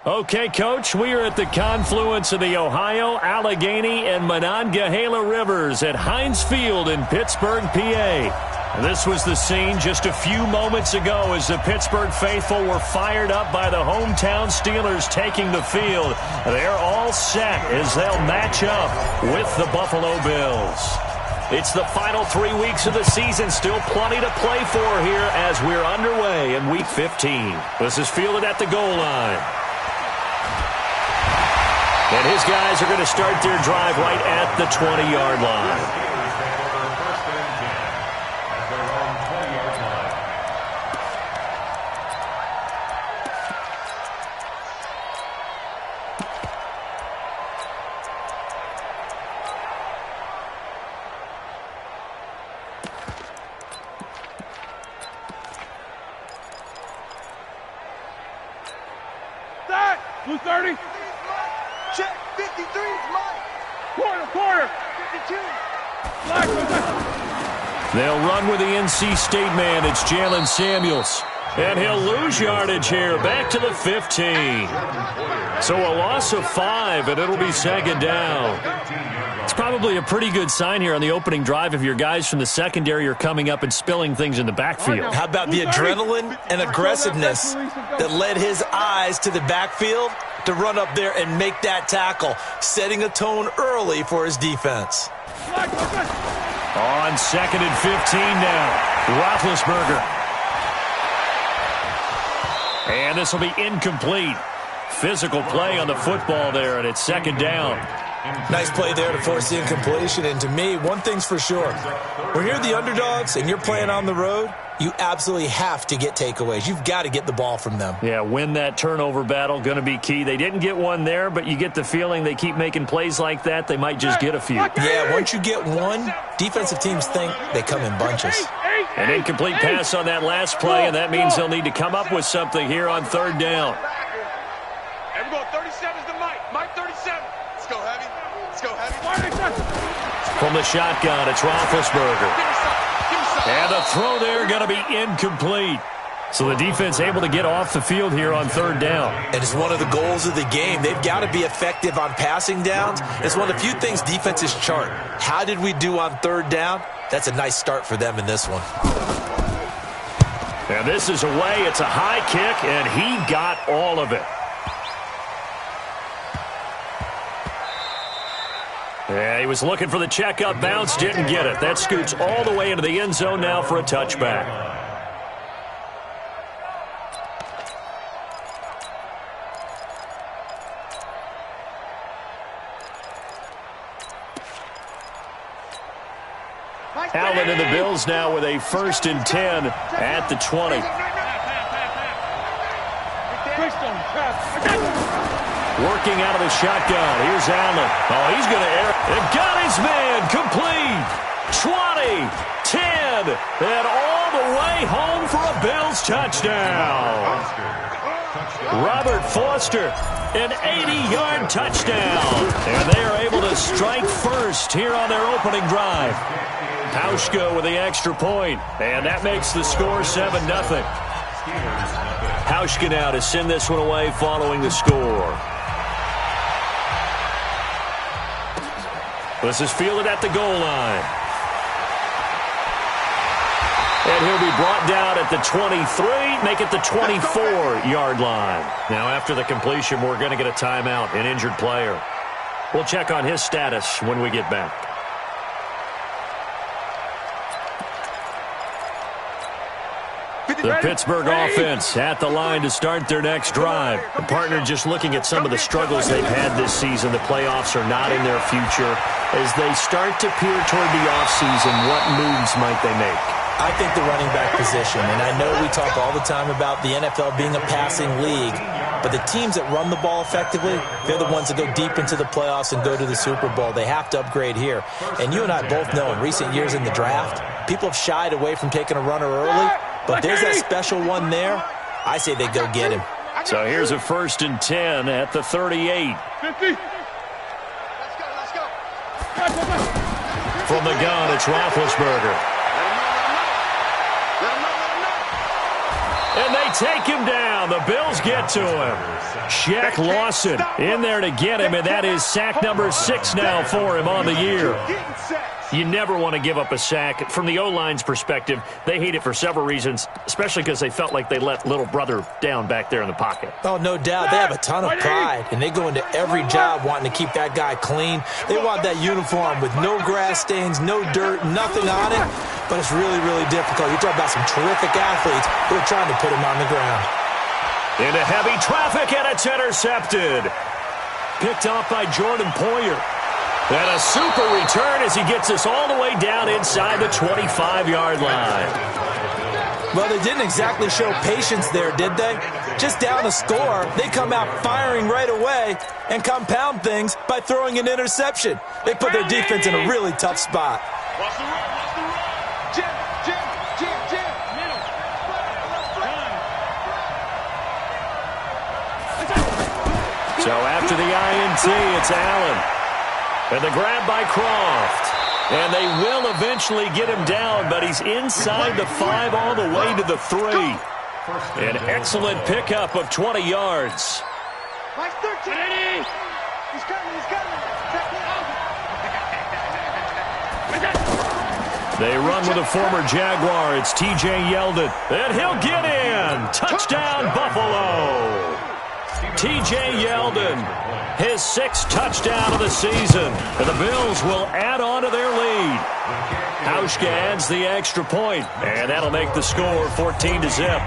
Okay, Coach, we are at the confluence of the Ohio, Allegheny, and Monongahela Rivers at Heinz Field in Pittsburgh, PA. This was the scene just a few moments ago as the Pittsburgh faithful were fired up by the hometown Steelers taking the field. They're all set as they'll match up with the Buffalo Bills. It's the final 3 weeks of the season. Still plenty to play for here as we're underway in Week 15. This is fielded at the goal line. And his guys are going to start their drive right at the 20-yard line. Blue 30. Check. 53 is mine. Quarter. 52. They'll run with the NC State man. It's Jalen Samuels. And he'll lose yardage here. Back to the 15. So a loss of 5, and it'll be second down. It's probably a pretty good sign here on the opening drive if your guys from the secondary are coming up and spilling things in the backfield. How about the adrenaline and aggressiveness that led his eyes to the backfield to run up there and make that tackle, setting a tone early for his defense. On second and 15 now, Roethlisberger. And this will be incomplete. Physical play on the football there, and it's second down. Nice play there to force the incompletion. And to me, one thing's for sure. When you're the underdogs and you're playing on the road, you absolutely have to get takeaways. You've got to get the ball from them. Yeah, win that turnover battle, going to be key. They didn't get one there, but you get the feeling they keep making plays like that, they might just get a few. Yeah, once you get one, defensive teams think they come in bunches. An incomplete pass on that last play, and that means they'll need to come up with something here on third down. And we're going 37 is the Mike. Mike 37. Let's go heavy. Let's go heavy. From the shotgun, it's Roethlisberger. And the throw there going to be incomplete. So the defense able to get off the field here on third down. And it's one of the goals of the game. They've got to be effective on passing downs. It's one of the few things defenses chart. How did we do on third down? That's a nice start for them in this one. And this is away. It's a high kick, and he got all of it. Yeah, he was looking for the checkup bounce, didn't get it. That scoots all the way into the end zone now for a touchback. Allen and the Bills now with a 1st and 10 at the 20. Working out of the shotgun. Here's Allen. Oh, he's going to air it. And got his man. Complete. 20, 10, and all the way home for a Bills touchdown. Robert Foster, an 80-yard touchdown. And they are able to strike first here on their opening drive. Hauschka with the extra point, and that makes the score 7-0. Hauschka now to send this one away following the score. This is fielded at the goal line. And he'll be brought down at the 23, make it the 24-yard line. Now, after the completion, we're going to get a timeout, an injured player. We'll check on his status when we get back. The Pittsburgh offense at the line to start their next drive. The partner just looking at some of the struggles they've had this season. The playoffs are not in their future. As they start to peer toward the offseason, what moves might they make? I think the running back position, and I know we talk all the time about the NFL being a passing league, but the teams that run the ball effectively, they're the ones that go deep into the playoffs and go to the Super Bowl. They have to upgrade here. And you and I both know in recent years in the draft, people have shied away from taking a runner early, but there's that special one there. I say they go get him. So here's a 1st and 10 at the 38. 50. Let's go. From the gun, it's Roethlisberger. And they take him down. The Bills get to him. Shaq Lawson in there to get him, and that is sack number 6 now for him on the year. You never want to give up a sack. From the O-line's perspective, they hate it for several reasons, especially because they felt like they let little brother down back there in the pocket. Oh, no doubt. They have a ton of pride, and they go into every job wanting to keep that guy clean. They want that uniform with no grass stains, no dirt, nothing on it, but it's really, really difficult. You're talking about some terrific athletes who are trying to put him on the ground. Into heavy traffic, and it's intercepted. Picked off by Jordan Poyer. And a super return as he gets us all the way down inside the 25-yard line. Well, they didn't exactly show patience there, did they? Just down a score, they come out firing right away and compound things by throwing an interception. They put their defense in a really tough spot. Watch the run, watch the run. Jim. Middle. So after the INT, it's Allen. And the grab by Croft. And they will eventually get him down, but he's inside the 5 all the way to the 3. An excellent pickup of 20 yards. Mike 13. He's coming. They run with a former Jaguar. It's T.J. Yeldon. And he'll get in. Touchdown, Buffalo. T.J. Yeldon, his 6th touchdown of the season. And the Bills will add on to their lead. Hauschka adds the extra point, and that'll make the score 14-0.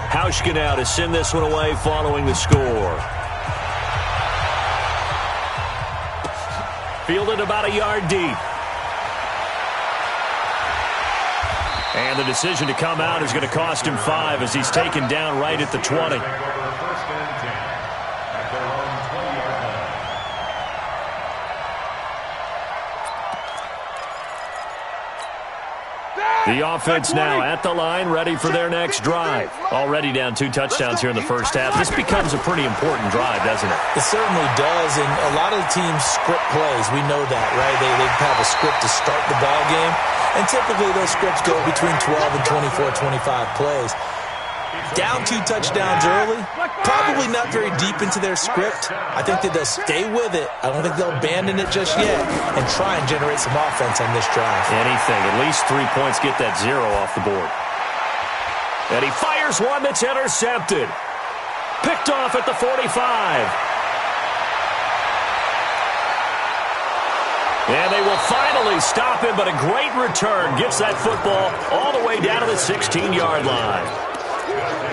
Hauschka now to send this one away following the score. Fielded about a yard deep. And the decision to come out is going to cost him 5 as he's taken down right at the 20. The offense now at the line, ready for their next drive. Already down 2 touchdowns here in the first half. This becomes a pretty important drive, doesn't it? It certainly does, and a lot of the teams script plays. We know that, right? They have a script to start the ball game, and typically those scripts go between 12 and 24, 25 plays. Down 2 touchdowns early, probably not very deep into their script. I think that they'll stay with it. I don't think they'll abandon it just yet and try and generate some offense on this drive. Anything. At least 3 points, get that 0 off the board. And he fires one that's intercepted. Picked off at the 45. And they will finally stop him, but a great return gets that football all the way down to the 16-yard line.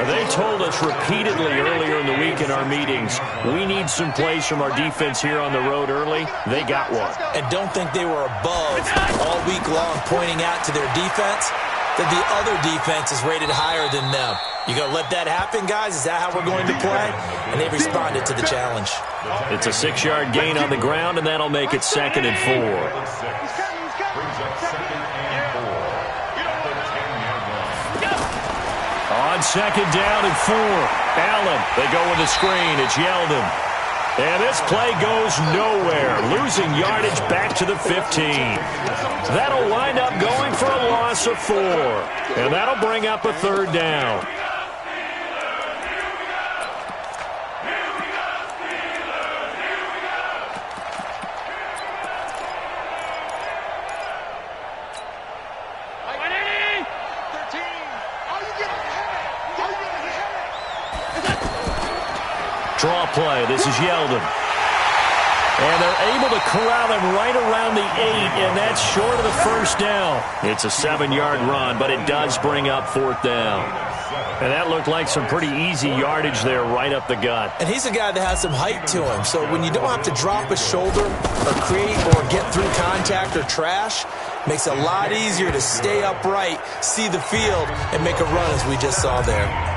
They told us repeatedly earlier in the week in our meetings, we need some plays from our defense here on the road early. They got one. And don't think they were above all week long pointing out to their defense that the other defense is rated higher than them. You going to let that happen, guys? Is that how we're going to play? And they responded to the challenge. It's a 6-yard gain on the ground, and that'll make it 2nd and 4. On 2nd down and 4. Allen, they go with the screen. It's Yeldon. And this play goes nowhere. Losing yardage back to the 15. That'll wind up going for a loss of 4. And that'll bring up a 3rd down. Draw play. This is Yeldon. And they're able to corral him right around the 8, and that's short of the 1st down. It's a 7-yard run, but it does bring up 4th down. And that looked like some pretty easy yardage there right up the gut. And he's a guy that has some height to him, so when you don't have to drop a shoulder or create or get through contact or trash, makes it a lot easier to stay upright, see the field, and make a run as we just saw there.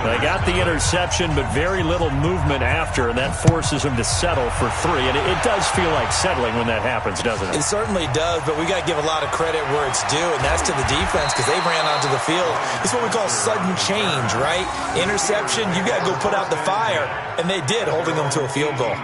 They got the interception, but very little movement after, and that forces them to settle for 3. And it does feel like settling when that happens, doesn't it? It certainly does, but we got to give a lot of credit where it's due, and that's to the defense because they ran onto the field. It's what we call sudden change, right? Interception, you got to go put out the fire, and they did, holding them to a field goal.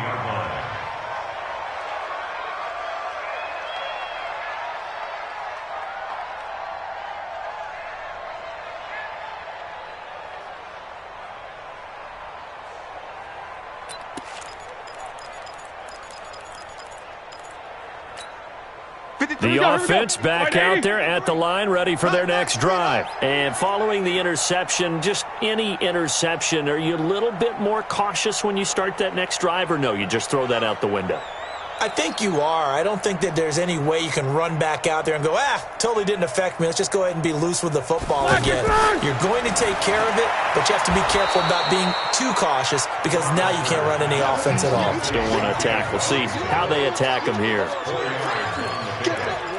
The offense back out there at the line, ready for their next drive. And following the interception, just any interception, are you a little bit more cautious when you start that next drive, or no, you just throw that out the window? I think you are. I don't think that there's any way you can run back out there and go, totally didn't affect me. Let's just go ahead and be loose with the football again. You're going to take care of it, but you have to be careful about being too cautious because now you can't run any offense at all. Still want to attack. We'll see how they attack him here.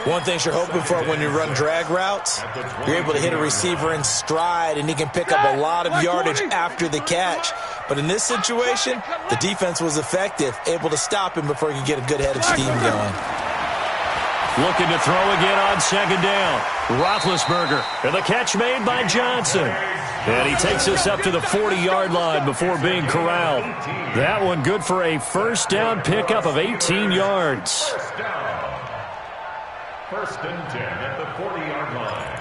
One thing you're hoping for when you run drag routes, you're able to hit a receiver in stride, and he can pick up a lot of yardage after the catch. But in this situation, the defense was effective, able to stop him before he could get a good head of steam going. Looking to throw again on second down. Roethlisberger, and the catch made by Johnson. And he takes us up to the 40-yard line before being corralled. That one good for a first down pickup of 18 yards. First and 10 at the 40-yard line.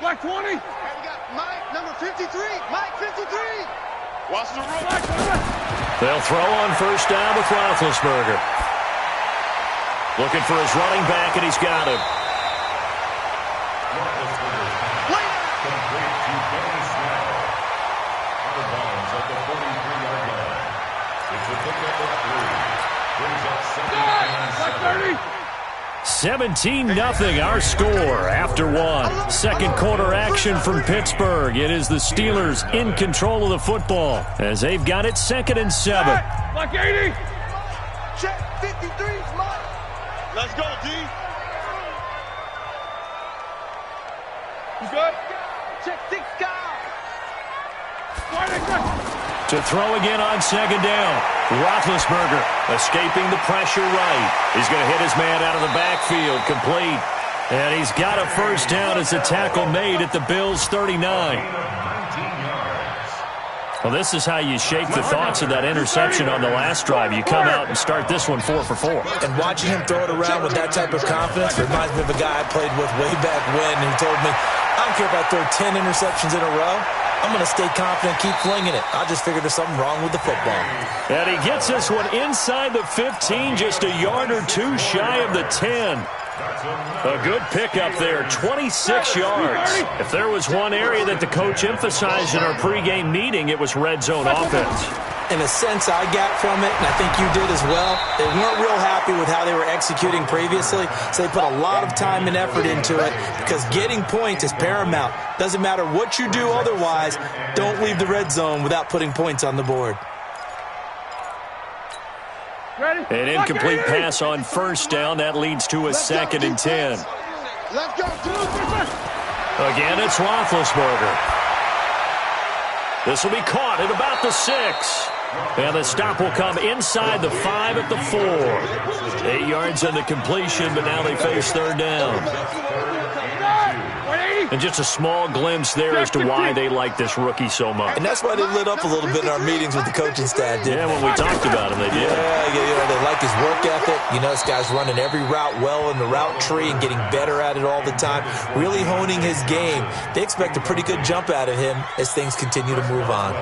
Black 20. We got Mike, number 53. Mike, 53. Watch the roll. They'll throw on first down with Roethlisberger. Looking for his running back, and he's got him. Complete to Benny Snell. Out of bounds at the 43-yard line. It's a pickup of 3. Brings up 17-7. 17-0 our score after one. Second quarter action from Pittsburgh. It is the Steelers in control of the football as they've got it 2nd and 7. Black 80. Check 53. Mike. Let's go, D. You good? Check 6 guys. To throw again on second down. Roethlisberger escaping the pressure right. He's going to hit his man out of the backfield, complete. And he's got a first down as the tackle made at the Bills' 39. Well, this is how you shake the thoughts of that interception on the last drive. You come out and start this one 4 for 4. And watching him throw it around with that type of confidence reminds me of a guy I played with way back when who told me, I don't care if I throw 10 interceptions in a row. I'm going to stay confident, keep flinging it. I just figured there's something wrong with the football. And he gets this one inside the 15, just a yard or two shy of the 10. A good pickup there, 26 yards. If there was one area that the coach emphasized in our pregame meeting, it was red zone offense. In a sense, I got from it, and I think you did as well, they weren't real happy with how they were executing previously, so they put a lot of time and effort into it because getting points is paramount. Doesn't matter what you do otherwise, don't leave the red zone without putting points on the board. An incomplete pass on first down. That leads to a 2nd and 10. Let's go, Again, it's Roethlisberger. This will be caught at about the 6. And the stop will come inside the 5 at the 4. 8 yards on the completion, but now they face third down. And just a small glimpse there as to why they like this rookie so much. And that's why they lit up a little bit in our meetings with the coaching staff, didn't they? When we talked about him, they did. Yeah, they like his work ethic. You know, this guy's running every route well in the route tree and getting better at it all the time, really honing his game. They expect a pretty good jump out of him as things continue to move on.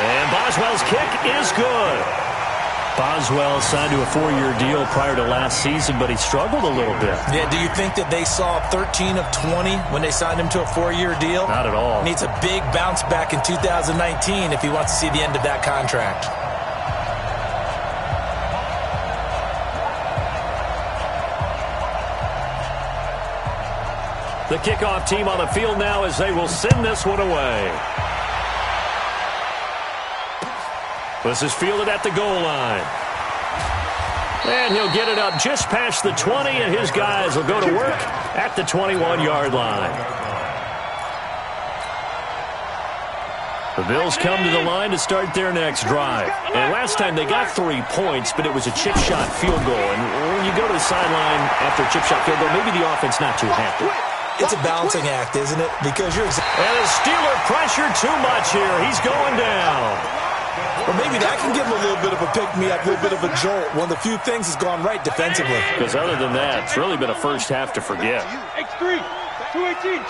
And Boswell's kick is good. Boswell signed to a 4-year deal prior to last season, but he struggled a little bit. Yeah, do you think that they saw 13 of 20 when they signed him to a 4-year deal? Not at all. Needs a big bounce back in 2019 if he wants to see the end of that contract. The kickoff team on the field now as they will send this one away. This is fielded at the goal line. And he'll get it up just past the 20, and his guys will go to work at the 21-yard line. The Bills come to the line to start their next drive. And last time they got 3 points, but it was a chip shot field goal. And when you go to the sideline after a chip shot field goal, maybe the offense not too happy. It's a balancing act, isn't it? Because you're... And the Steeler pressure too much here. He's going down. Or maybe that can give him a little bit of a pick-me-up, a little bit of a jolt. One of the few things has gone right defensively. Because other than that, it's really been a first half to forget. X3, 218,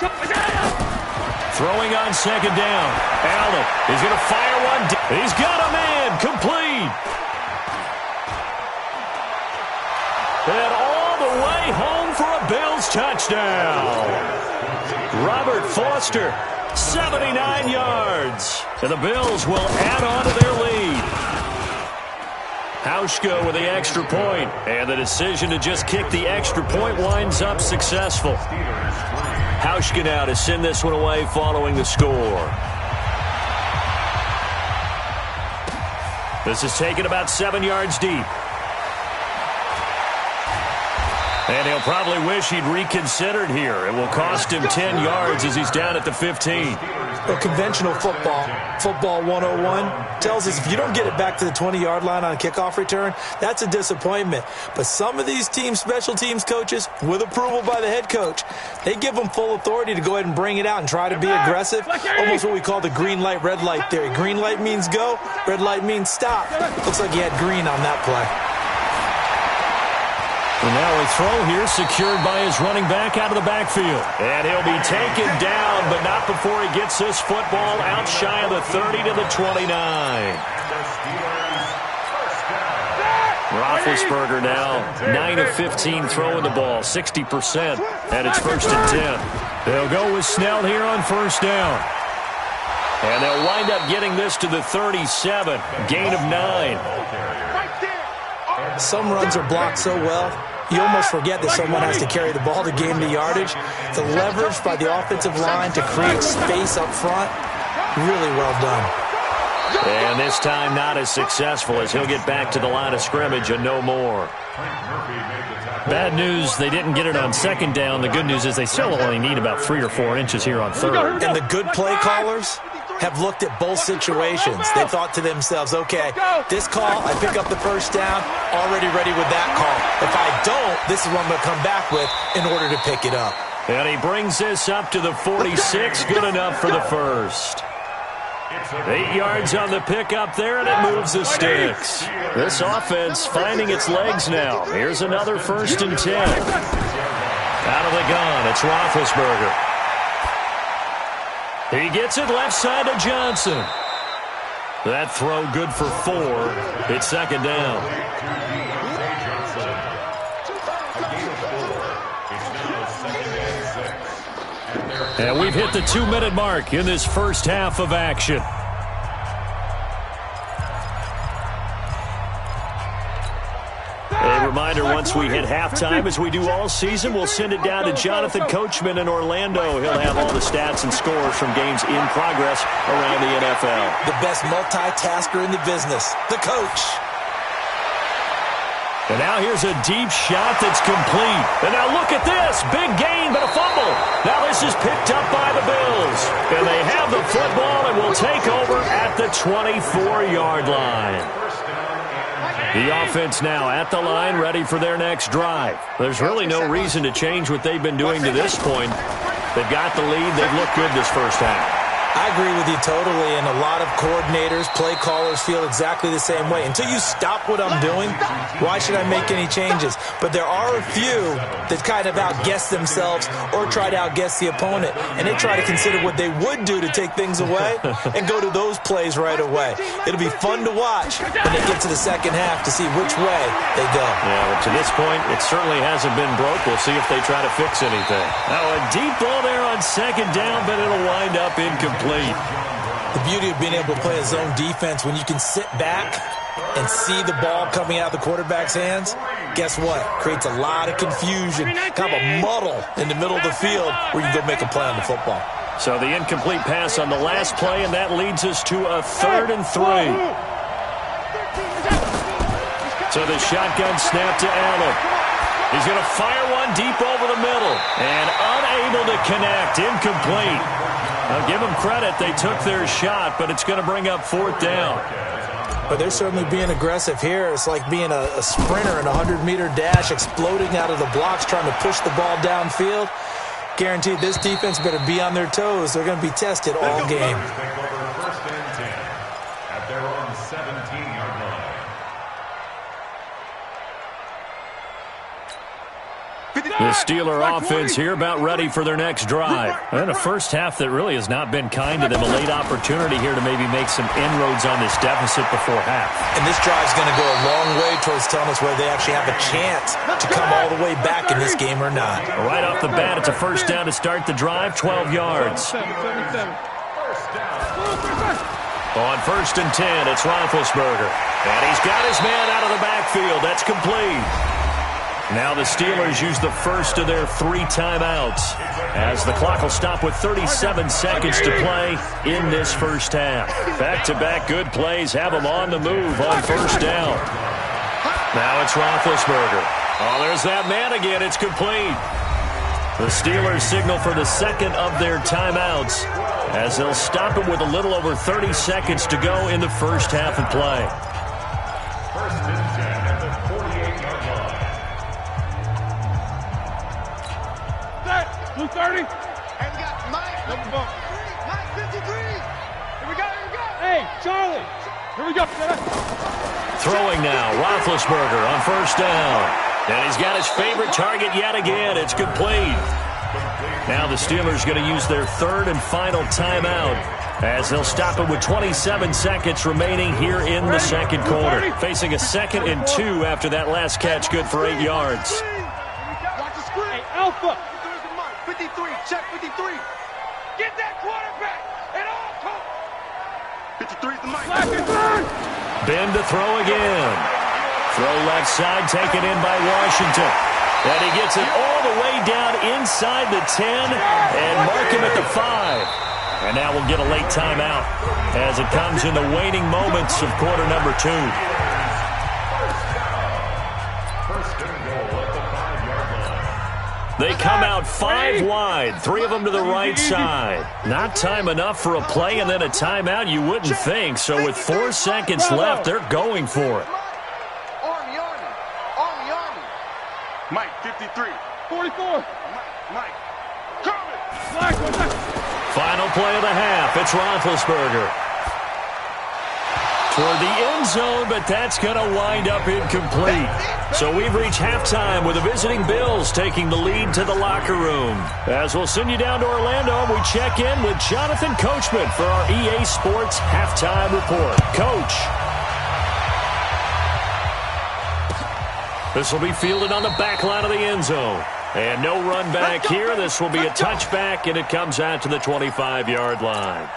throwing on second down. Allen, he's going to fire one. He's got a man. Complete. And all the way home for a Bills touchdown. Robert Foster, 79 yards. And the Bills will add on to their lead. Hauschka with the extra point. And the decision to just kick the extra point winds up successful. Hauschka now to send this one away following the score. This is taken about 7 yards deep. And he'll probably wish he'd reconsidered here. It will cost him 10 yards as he's down at the 15. Well, conventional football 101, tells us if you don't get it back to the 20-yard line on a kickoff return, that's a disappointment. But some of these special teams coaches, with approval by the head coach, they give them full authority to go ahead and bring it out and try to be aggressive. Almost what we call the green light, red light theory. Green light means go, red light means stop. Looks like he had green on that play. And now a throw here secured by his running back out of the backfield. And he'll be taken down, but not before he gets this football out shy of the 30 to the 29. Roethlisberger now 9 of 15 throwing the ball, 60%. And it's 1st and 10. They'll go with Snell here on 1st down. And they'll wind up getting this to the 37, gain of 9. Some runs are blocked so well, you almost forget that someone has to carry the ball to gain the yardage. The leverage by the offensive line to create space up front, really well done. And this time not as successful as he'll get back to the line of scrimmage and no more. Bad news, they didn't get it on 2nd down. The good news is they still only need about 3 or 4 inches here on 3rd. And the good play callers have looked at both situations. They thought to themselves, okay, this call, I pick up the 1st down, already ready with that call. If I don't, this is what I'm going to come back with in order to pick it up. And he brings this up to the 46, good enough for the 1st. 8 yards on the pickup there, and it moves the sticks. This offense finding its legs now. Here's another 1st and 10. Out of the gun, it's Roethlisberger. He gets it left side to Johnson. That throw good for 4. It's 2nd down. And we've hit the 2-minute mark in this first half of action. A reminder, once we hit halftime, as we do all season, we'll send it down to Jonathan Coachman in Orlando. He'll have all the stats and scores from games in progress around the NFL. The best multitasker in the business, the coach. And now here's a deep shot that's complete. And now look at this. Big gain, but a fumble. Now this is picked up by the Bills. And they have the football and will take over at the 24-yard line. The offense now at the line, ready for their next drive. There's really no reason to change what they've been doing to this point. They've got the lead. They've looked good this first half. I agree with you totally, and a lot of coordinators, play callers feel exactly the same way. Until you stop what I'm doing, why should I make any changes? But there are a few that kind of outguess themselves or try to outguess the opponent, and they try to consider what they would do to take things away and go to those plays right away. It'll be fun to watch when they get to the second half to see which way they go. Yeah, but to this point, it certainly hasn't been broke. We'll see if they try to fix anything. Now a deep ball there on 2nd down, but it'll wind up incomplete. The beauty of being able to play a zone defense when you can sit back and see the ball coming out of the quarterback's hands, guess what? Creates a lot of confusion, kind of a muddle in the middle of the field where you can go make a play on the football. So the incomplete pass on the last play, and that leads us to a 3rd and 3. So the shotgun snap to Allen. He's going to fire one deep over the middle and unable to connect, incomplete. I'll give them credit. They took their shot, but it's going to bring up 4th down. But they're certainly being aggressive here. It's like being a sprinter in a 100-meter dash, exploding out of the blocks, trying to push the ball downfield. Guaranteed this defense better be on their toes. They're going to be tested all game. At their own 17-yard line. The Steeler offense here about ready for their next drive. And a first half that really has not been kind to them. A late opportunity here to maybe make some inroads on this deficit before half. And this drive's going to go a long way towards telling us whether they actually have a chance to come all the way back in this game or not. Right off the bat, it's a first down to start the drive, 12 yards. On 1st and 10, it's Roethlisberger. And he's got his man out of the backfield. That's complete. Now the Steelers use the first of their 3 timeouts as the clock will stop with 37 seconds to play in this first half. Back-to-back good plays have them on the move on first down. Now it's Roethlisberger. Oh, there's that man again. It's complete. The Steelers signal for the second of their timeouts as they'll stop it with a little over 30 seconds to go in the first half of play. First and 10 at the 48-yard line. Blue 30. And we got Mike. Mike 53. Here we go. Hey, Charlie. Here we go. Throwing now, Roethlisberger on first down. And he's got his favorite target yet again. It's complete. Now the Steelers going to use their 3rd and final timeout as they'll stop it with 27 seconds remaining here in the second quarter. Facing a 2nd and 2 after that last catch, good for 8 yards. Watch the screen. Hey, Alpha. 53, check 53. Get that quarterback and all talk. 53's the mic. Ben to throw again. Throw left side, taken in by Washington. And he gets it all the way down inside the 10 and mark him at the 5. And now we'll get a late timeout as it comes in the waning moments of quarter number 2. They come out 5 wide, 3 of them to the right side. Not time enough for a play and then a timeout, you wouldn't think. So with 4 seconds left, they're going for it. Army. Mike, 53. 44. Mike, coming. Final play of the half, it's Roethlisberger. Toward the end zone, but that's going to wind up incomplete. So we've reached halftime with the visiting Bills taking the lead to the locker room. As we'll send you down to Orlando, we check in with Jonathan Coachman for our EA Sports Halftime Report. Coach. This will be fielded on the back line of the end zone. And no run back here. This will be a touchback, and it comes out to the 25-yard line.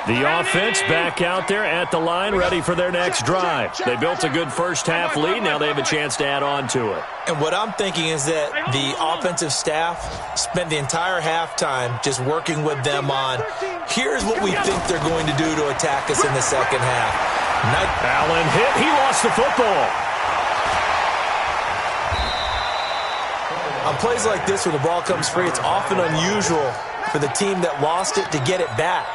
The offense back out there at the line, ready for their next drive. They built a good first half lead. Now they have a chance to add on to it. And what I'm thinking is that the offensive staff spent the entire halftime just working with them on, here's what we think they're going to do to attack us in the second half. Allen hit. He lost the football. On plays like this where the ball comes free, it's often unusual for the team that lost it to get it back.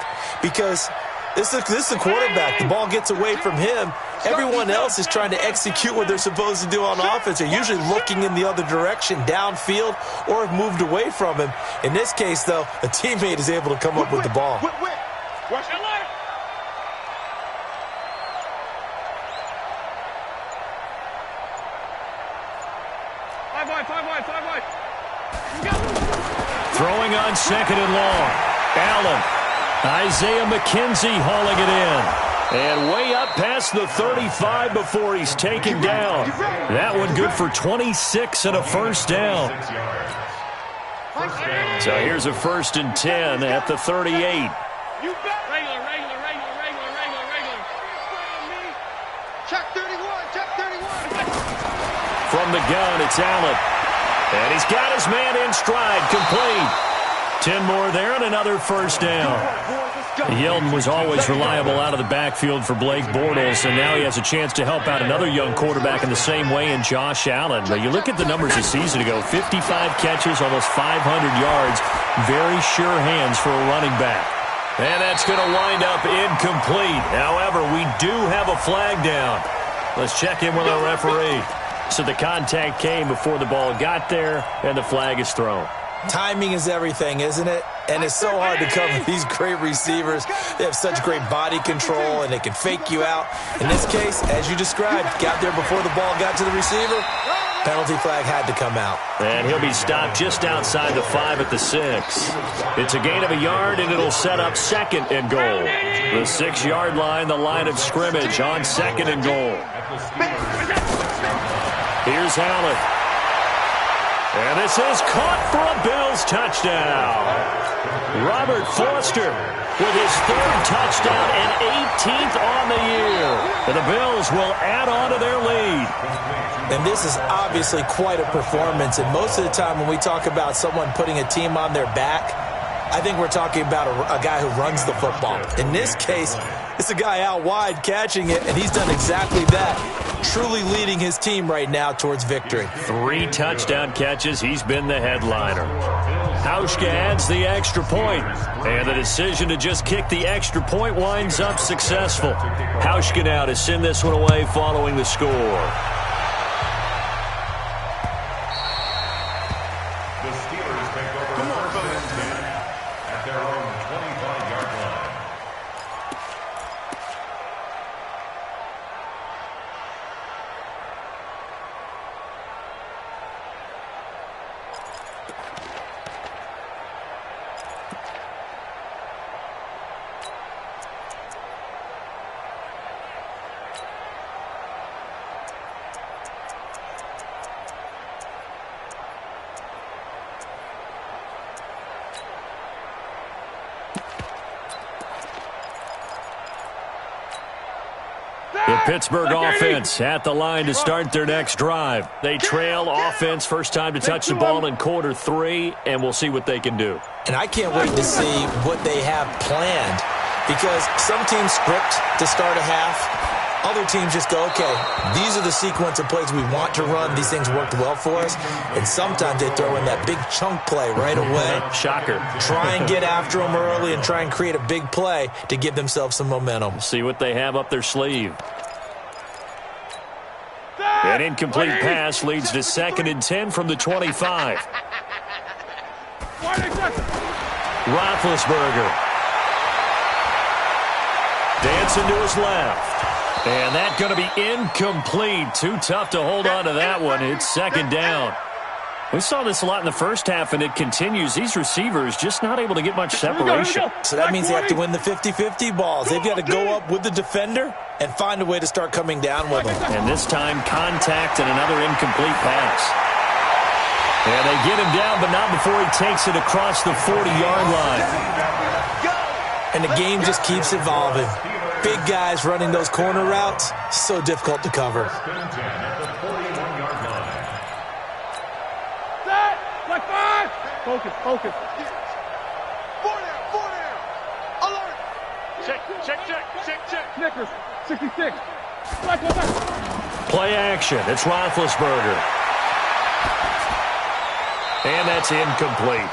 Because this is the quarterback. The ball gets away from him. Everyone else is trying to execute what they're supposed to do on offense. They're usually looking in the other direction, downfield, or have moved away from him. In this case, though, a teammate is able to come up with the ball. Watch the light. Five wide. Throwing on 2nd and long. Allen. Isaiah McKenzie hauling it in. And way up past the 35 before he's taken down. That one good for 26 and a first down. So here's a 1st and 10 at the 38. Regular. Check 31. From the gun, it's Allen. And he's got his man in stride, complete. 10 more there and another first down. Yeldon was always reliable out of the backfield for Blake Bortles, and now he has a chance to help out another young quarterback in the same way in Josh Allen. But you look at the numbers a season ago, 55 catches, almost 500 yards, very sure hands for a running back. And that's going to wind up incomplete. However, we do have a flag down. Let's check in with our referee. So the contact came before the ball got there, and the flag is thrown. Timing is everything, isn't it? And it's so hard to cover these great receivers. They have such great body control, and they can fake you out. In this case, as you described, got there before the ball got to the receiver, Penalty flag had to come out. And he'll be stopped just outside the 5 at the 6. It's a gain of a yard, and it'll set up 2nd and goal. The 6-yard line, the line of scrimmage on 2nd and goal. Here's Allen. And this is caught for a Bills touchdown. Robert Foster with his 3rd touchdown and 18th on the year. And the Bills will add on to their lead. And this is obviously quite a performance. And most of the time when we talk about someone putting a team on their back, I think we're talking about a guy who runs the football. In this case, it's a guy out wide catching it, and he's done exactly that, truly leading his team right now towards victory. 3 touchdown catches. He's been the headliner. Hauschka adds the extra point, and the decision to just kick the extra point winds up successful. Hauschka now to send this one away following the score. The Steelers take over 1st and 10 at their own 25-yard line. The Pittsburgh offense at the line to start their next drive. They trail offense, first time to touch the ball in quarter 3, and we'll see what they can do. And I can't wait to see what they have planned, because some teams script to start a half. Other teams just go, okay, these are the sequence of plays we want to run. These things worked well for us. And sometimes they throw in that big chunk play right away. Shocker. Try and get after them early and try and create a big play to give themselves some momentum. See what they have up their sleeve. An incomplete pass leads to 2nd and 10 from the 25. Roethlisberger. Dancing to his left. And that's going to be incomplete. Too tough to hold on to that one. It's 2nd down. We saw this a lot in the first half, and it continues. These receivers just not able to get much separation. So that means they have to win the 50-50 balls. They've got to go up with the defender and find a way to start coming down with them. And this time, contact and another incomplete pass. And they get him down, but not before he takes it across the 40-yard line. And the game just keeps evolving. Big guys running those corner routes, so difficult to cover. Focus. 4 down. Alert. Check. Snickers, 66. Play action. It's Roethlisberger. And that's incomplete.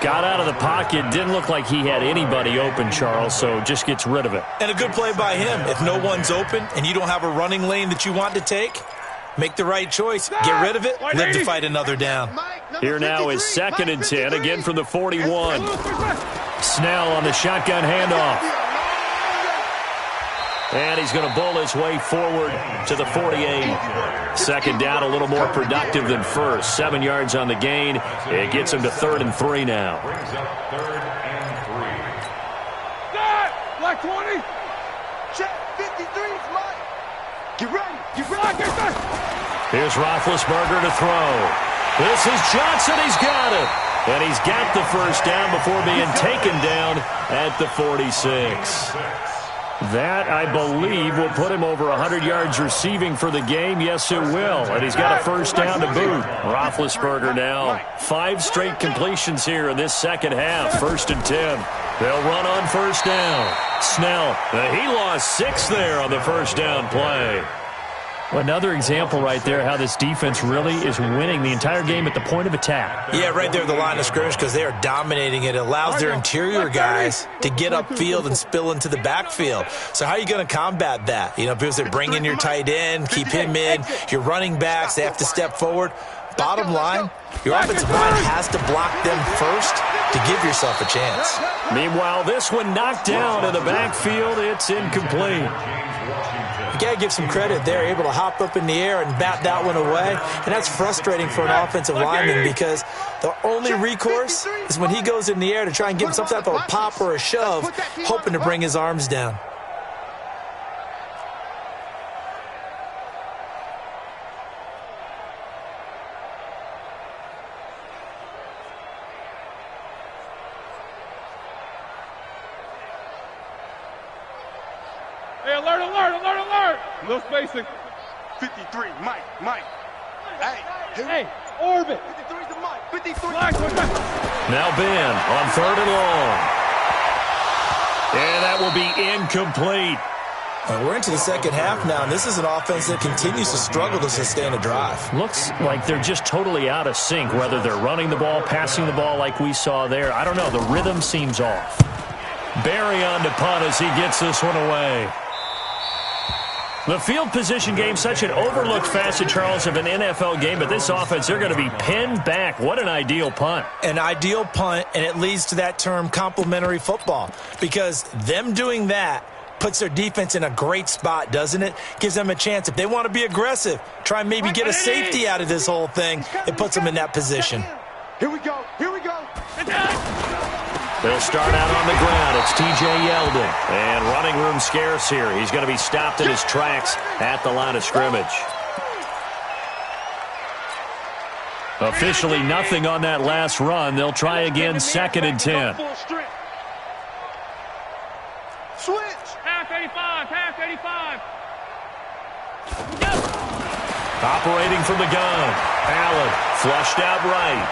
Got out of the pocket. Didn't look like he had anybody open, Charles, so just gets rid of it. And a good play by him. If no one's open and you don't have a running lane that you want to take, make the right choice. Get rid of it. Live to fight another down. Here now is 2nd and 10, again from the 41. Snell on the shotgun handoff. And he's going to bull his way forward to the 48. 2nd down, a little more productive than first. 7 yards on the gain. It gets him to 3rd and 3 now. Brings up 3rd and 3. Black 20. Check 53's Mike. Get ready. Here's Roethlisberger to throw. This is Johnson. He's got it. And he's got the first down before being taken down at the 46. That, I believe, will put him over 100 yards receiving for the game. Yes, it will. And he's got a first down to boot. Roethlisberger now. 5 straight completions here in this second half. 1st and 10. They'll run on first down. Snell, he lost 6 there on the first down play. Another example right there how this defense really is winning the entire game at the point of attack. Yeah, right there at the line of scrimmage because they are dominating it. It allows their interior guys to get upfield and spill into the backfield. So how are you going to combat that? You know, because they bring in your tight end, keep him in. Your running backs, they have to step forward. Bottom line, your offensive line has to block them first to give yourself a chance. Meanwhile, this one knocked down in the backfield. It's incomplete. You got to give some credit. They're able to hop up in the air and bat that one away. And that's frustrating for an offensive lineman because the only recourse is when he goes in the air to try and get some type of a pop or a shove, hoping to bring his arms down. Hey, alert, alert, alert, alert! No spacing. 53, Mike. Hey, orbit. 53's the Mike. 53. Now Ben on 3rd and long. And that will be incomplete. We're into the second half now, and this is an offense that continues to struggle to sustain a drive. Looks like they're just totally out of sync, whether they're running the ball, passing the ball like we saw there. I don't know. The rhythm seems off. Barry on to punt as he gets this one away. The field position game, such an overlooked facet, Charles, of an NFL game, but this offense, they're going to be pinned back. What an ideal punt. An ideal punt, and it leads to that term complementary football, because them doing that puts their defense in a great spot, doesn't it? Gives them a chance. If they want to be aggressive, try and maybe get a safety out of this whole thing, it puts them in that position. Here we go. They'll start out on the ground. It's T.J. Yeldon. And running room scarce here. He's going to be stopped in his tracks at the line of scrimmage. Officially nothing on that last run. They'll try again, 2nd and 10. Switch. Half 85. Operating from the gun. Allen flushed out right.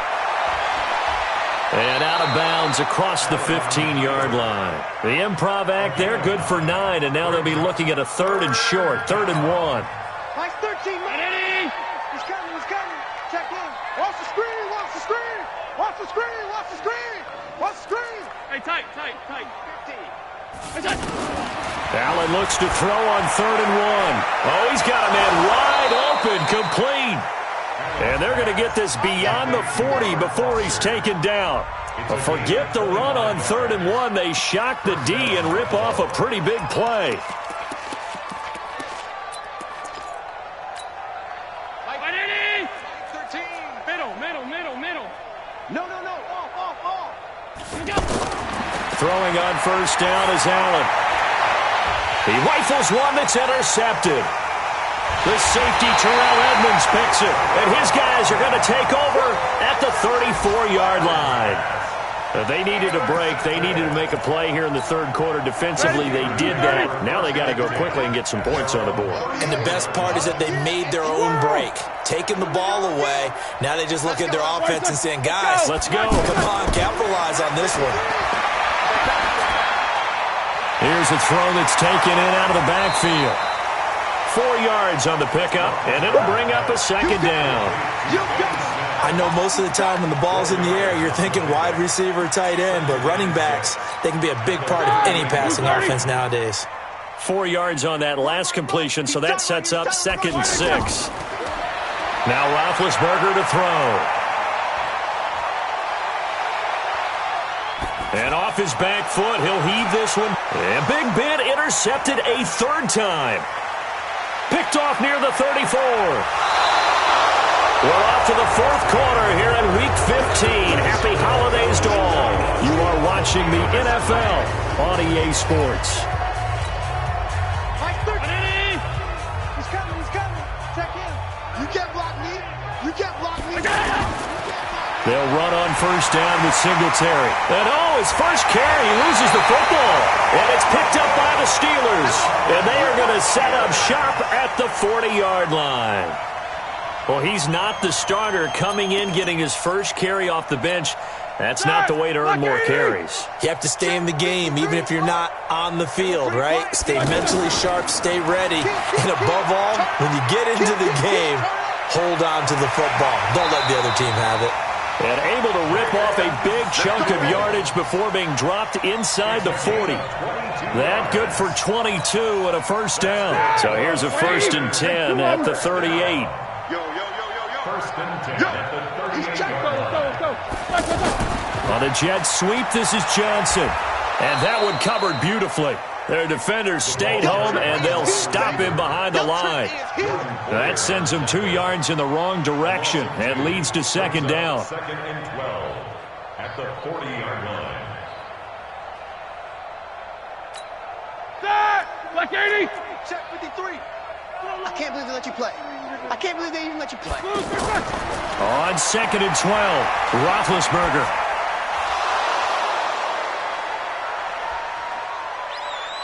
And out of bounds across the 15-yard line. The improv act there, good for 9, and now they'll be looking at a 3rd and short, 3rd and 1. Mike 13, Mike. He's coming. Check in. Watch the screen. Hey, tight. 15. Allen looks to throw on 3rd and 1. Oh, he's got a man wide open, complete. And they're going to get this beyond the 40 before he's taken down. But forget the run on 3rd and 1. They shock the D and rip off a pretty big play. Mike 13. Middle. No. Off. Throwing on 1st down is Allen. He rifles one that's intercepted. The safety, Terrell Edmonds, picks it. And his guys are going to take over at the 34-yard line. They needed a break. They needed to make a play here in the 3rd quarter. Defensively, they did that. Now they got to go quickly and get some points on the board. And the best part is that they made their own break. Taking the ball away. Now they just look at their offense and saying, guys, let's go. Come on, capitalize on this one. Here's a throw that's taken in out of the backfield. 4 yards on the pickup, and it'll bring up a 2nd down. I know most of the time when the ball's in the air, you're thinking wide receiver, tight end, but running backs, they can be a big part of any passing offense nowadays. 4 yards on that last completion, so that sets up 2nd and 6. Now Roethlisberger to throw. And off his back foot, he'll heave this one. And Big Ben intercepted a 3rd time. Picked off near the 34. We're off to the 4th quarter here in Week 15. Happy holidays to all. You are watching the NFL on EA Sports. Mike 13. He's coming. Check in. You can't block me. They'll run on 1st down with Singletary. And his first carry, he loses the football. And it's picked up by the Steelers. And they are going to set up shop at the 40-yard line. Well, he's not the starter coming in, getting his first carry off the bench. That's not the way to earn more carries. You have to stay in the game, even if you're not on the field, right? Stay mentally sharp, stay ready. And above all, when you get into the game, hold on to the football. Don't let the other team have it. And able to rip off a big chunk of yardage before being dropped inside the 40. That good for 22 and a 1st down. So here's a 1st and 10 at the 38. Yo. 1st and 10 at the 38. On a jet sweep, this is Johnson. And that one covered beautifully. Their defenders stayed home, and they'll stop him behind the line. That sends him 2 yards in the wrong direction and leads to second down. Second and 12 at the 40-yard line. Black 80. Check 53. I can't believe they let you play. I can't believe they even let you play. On second and 12, Roethlisberger.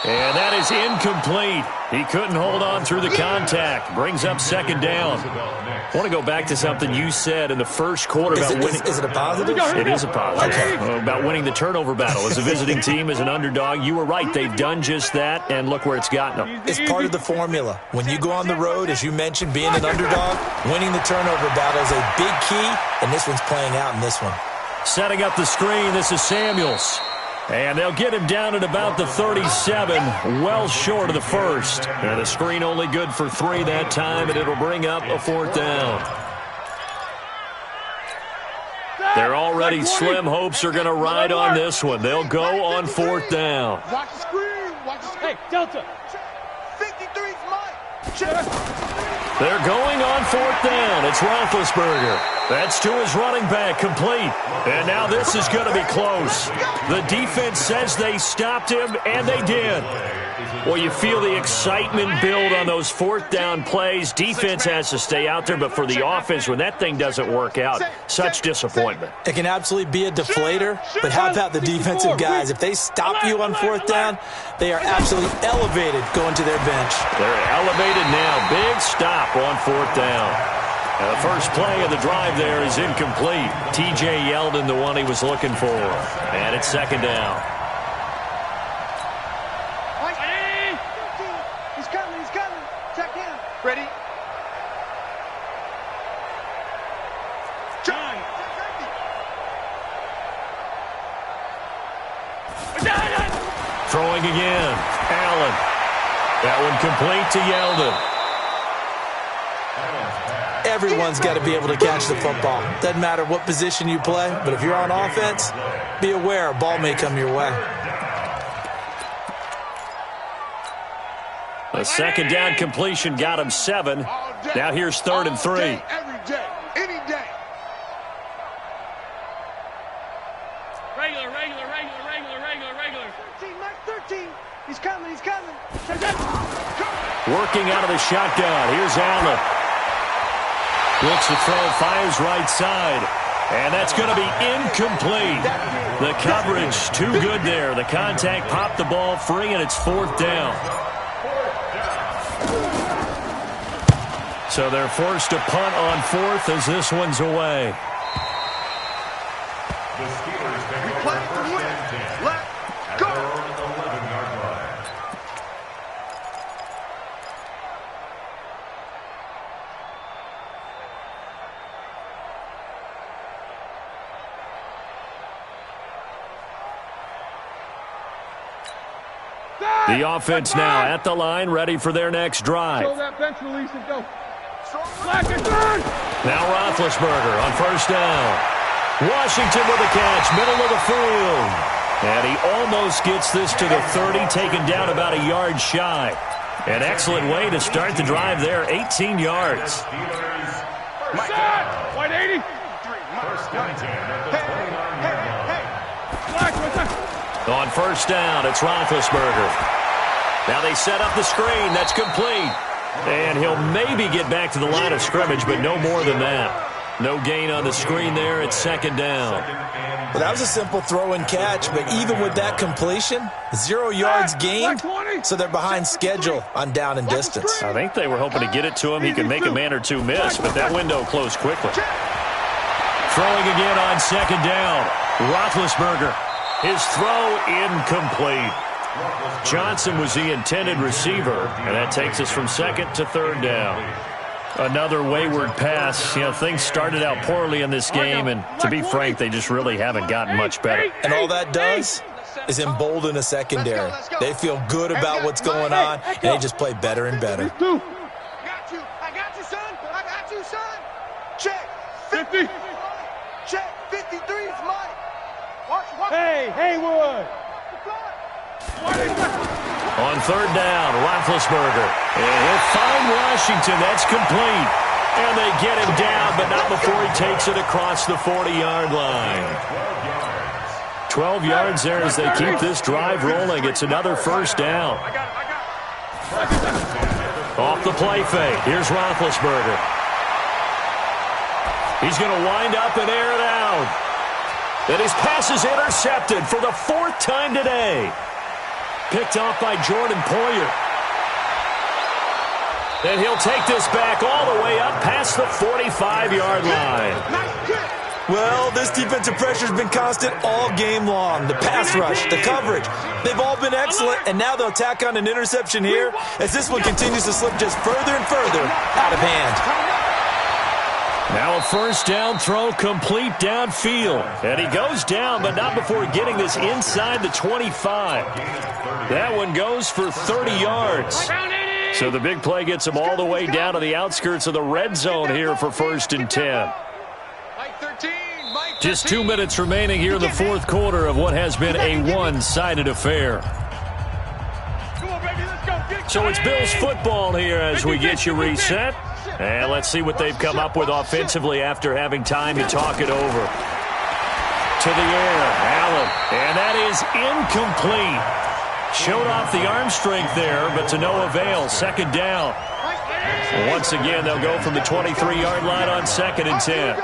And that is incomplete. He couldn't hold on through the contact. Brings up second down. I want to go back to something you said in the first quarter about winning. Is it a positive? It is a positive. Okay. About winning the turnover battle. As a visiting team, as an underdog, you were right. They've done just that, and look where it's gotten them. It's part of the formula. When you go on the road, as you mentioned, being an underdog, winning the turnover battle is a big key, and this one's playing out in this one. Setting up the screen, this is Samuels. And they'll get him down at about the 37, well short of the first. And the screen only good for 3 that time, and it'll bring up a 4th down. Their already slim hopes are going to ride on this one. They'll go on 4th down. Watch the screen. Watch the screen. Hey, Delta. 53's mine. They're going on 4th down. It's Roethlisberger. That's to his running back, complete. And now this is going to be close. The defense says they stopped him, and they did. Well, you feel the excitement build on those 4th down plays. Defense has to stay out there, but for the offense, when that thing doesn't work out, such disappointment. It can absolutely be a deflator, but how about the defensive guys? If they stop you on 4th down, they are absolutely elevated going to their bench. They're elevated now. Big stop on 4th down. Now the first play of the drive there is incomplete. T.J. Yeldon, the one he was looking for. And it's second down. He's coming. He's coming. Check him. Ready? John. Throwing again. Allen. That one complete to Yeldon. Everyone's got to be able to catch the football. Doesn't matter what position you play, but if you're on offense, be aware a ball may come your way. A second down completion got him 7. Now here's 3rd and 3. Every day. Any day. Regular. 13, Mike 13. He's coming. He's coming. Working out of the shotgun. Here's Allen. Looks to throw, fires right side. And that's going to be incomplete. The coverage too good there. The contact popped the ball free, and it's 4th down. So they're forced to punt on 4th as this one's away. The Steelers take over Play first win. and 10 Let's at go. their own 11-yard line. The offense now at the line, ready for their next drive. Show that bench release and go. Now Roethlisberger on 1st down. Washington with a catch, middle of the field. And he almost gets this to the 30, taken down about a yard shy. An excellent way to start the drive there, 18 yards. White 80. First and 10 at the 29-yard line. On 1st down, it's Roethlisberger. Now they set up the screen. That's complete. And he'll maybe get back to the line of scrimmage, but no more than that. No gain on the screen there. It's 2nd down. Well, that was a simple throw and catch, but even with that completion, 0 yards gained, so they're behind schedule on down and distance. I think they were hoping to get it to him. He could make a man or two miss, but that window closed quickly. Throwing again on 2nd down. Roethlisberger. His throw incomplete. Johnson was the intended receiver, and that takes us from 2nd to 3rd down. Another wayward pass. You know, things started out poorly in this game, and to be frank, they just really haven't gotten much better. And all that does is embolden a secondary. They feel good about what's going on, and they just play better and better. I got you, son. I got you, son. Check. 50. Check. 53 is mine. Watch. Hey, Haywood. On third down, Roethlisberger. And he'll find Washington. That's complete. And they get him down, but not before he takes it across the 40-yard line. 12 yards there as they keep this drive rolling. It's another first down. Off the play fake. Here's Roethlisberger. He's going to wind up and air it out. And his pass is intercepted for the 4th time today. Picked off by Jordan Poyer. And he'll take this back all the way up past the 45-yard line. Well, this defensive pressure has been constant all game long. The pass rush, the coverage, they've all been excellent, and now they'll tack on an interception here as this one continues to slip just further and further out of hand. Now a first down throw complete downfield. And he goes down, but not before getting this inside the 25. That one goes for 30 yards. So the big play gets him all the way down to the outskirts of the red zone here for 1st and 10. Just 2 minutes remaining here in the 4th quarter of what has been a one-sided affair. So it's Bills football here as we get you reset. And let's see what they've come up with offensively after having time to talk it over. To the air, Allen. And that is incomplete. Showed off the arm strength there, but to no avail. 2nd down. Once again, they'll go from the 23-yard line on 2nd and 10.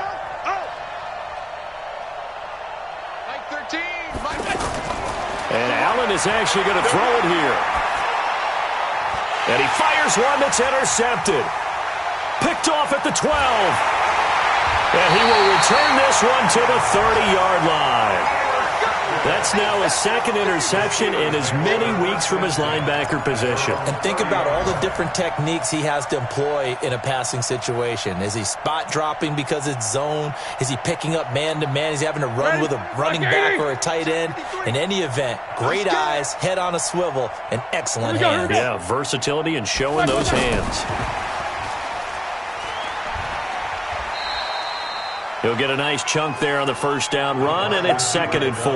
And Allen is actually going to throw it here. And he fires one that's intercepted. Picked off at the 12. And he will return this one to the 30-yard line. That's now his 2nd interception in as many weeks from his linebacker position. And think about all the different techniques he has to employ in a passing situation. Is he spot dropping because it's zone? Is he picking up man-to-man? Is he having to run with a running back or a tight end? In any event, great eyes, head on a swivel, and excellent hands. Yeah, versatility and showing those hands. He'll get a nice chunk there on the first down run, and it's 2nd and 4.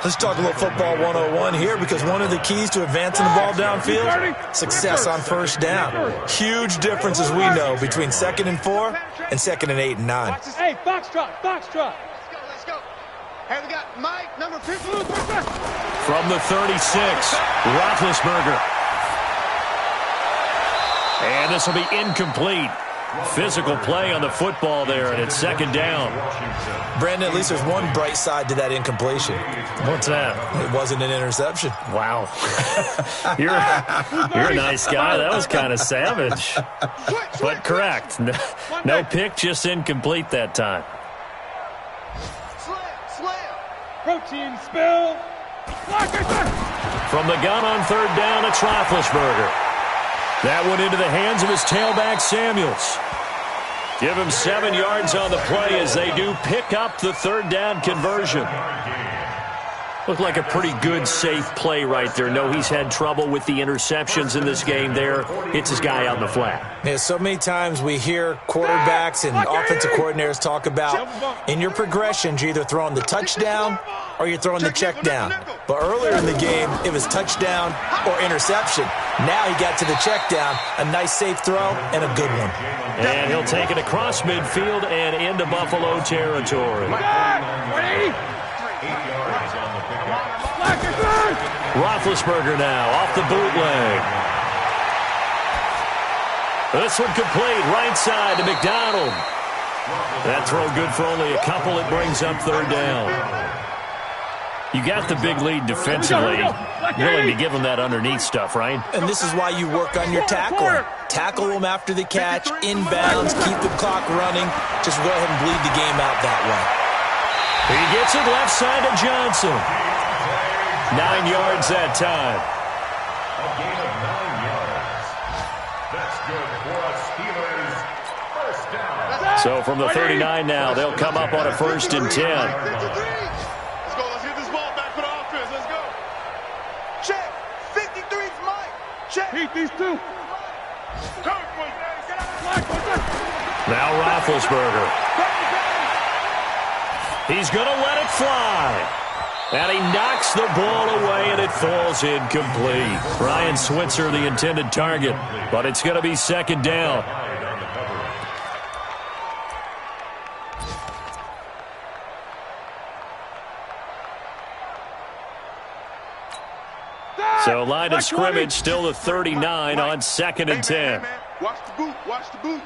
Let's talk a little football 101 here, because one of the keys to advancing the ball downfield, success on first down. Huge difference, as we know, between 2nd and 4 and 2nd and 8 and 9. Hey, foxtrot. Let's go. Hey, we got Mike, number 15. From the 36, Roethlisberger. And this will be incomplete. Physical play on the football there, and it's 2nd down. Brandon, at least there's one bright side to that incompletion. What's that? It wasn't an interception. Wow. You're a nice guy. That was kind of savage. But correct. No pick, just incomplete that time. Protein spill. From the gun on 3rd down, it's Roethlisberger. That one into the hands of his tailback, Samuels. Give him 7 yards on the play as they do pick up the 3rd down conversion. Looked like a pretty good, safe play right there. No, he's had trouble with the interceptions in this game there. Hits his guy out in the flat. Yeah, so many times we hear quarterbacks and offensive coordinators talk about in your progressions, you're either throwing the touchdown or you're throwing the check down. But earlier in the game, it was touchdown or interception. Now he got to the check down, a nice safe throw, and a good one. And he'll take it across midfield and into Buffalo territory. Roethlisberger now off the bootleg. This one complete, right side to McDonald. That throw good for only a couple. It brings up 3rd down. You got the big lead defensively. Willing to give them that underneath stuff, right? And this is why you work on your tackling. Tackle them after the catch, inbounds, keep the clock running. Just go ahead and bleed the game out that way. He gets it left side to Johnson. 9 yards that time. A gain of 9 yards. That's good for a Steelers first down. So from the 39 now, they'll come up on a 1st and 10. Let's go. Let's get this ball back for the offense. Let's go. Check. 53's Mike. Check. Beat these two. Now Roethlisberger. He's going to let it fly. And he knocks the ball away, and it falls incomplete. Ryan Switzer, the intended target, but it's going to be second down. So line of scrimmage still the 39 on 2nd and 10. Watch the boot. Watch the boot.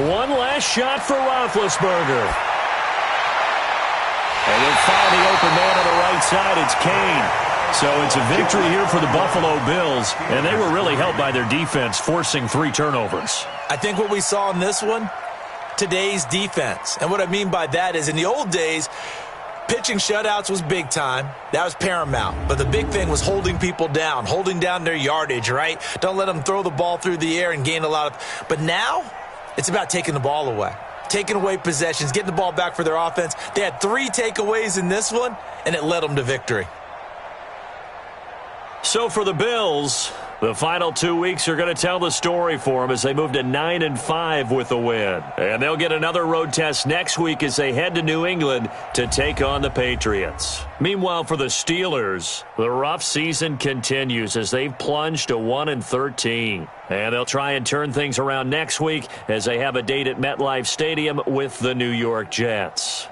One last shot for Roethlisberger. And they'll find the open man on the right side. It's Kane. So it's a victory here for the Buffalo Bills, and they were really helped by their defense, forcing 3 turnovers. I think what we saw in this one, today's defense. And what I mean by that is in the old days, pitching shutouts was big time. That was paramount. But the big thing was holding people down, holding down their yardage, right? Don't let them throw the ball through the air and gain a lot of... But now, it's about taking the ball away. Taking away possessions, getting the ball back for their offense. They had 3 takeaways in this one, and it led them to victory. So for the Bills, the final 2 weeks are going to tell the story for them as they move to 9-5 with a win. And they'll get another road test next week as they head to New England to take on the Patriots. Meanwhile, for the Steelers, the rough season continues as they've plunged to 1-13. And they'll try and turn things around next week as they have a date at MetLife Stadium with the New York Jets.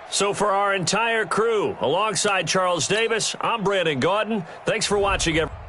So for our entire crew, alongside Charles Davis, I'm Brandon Gaudin. Thanks for watching, everyone.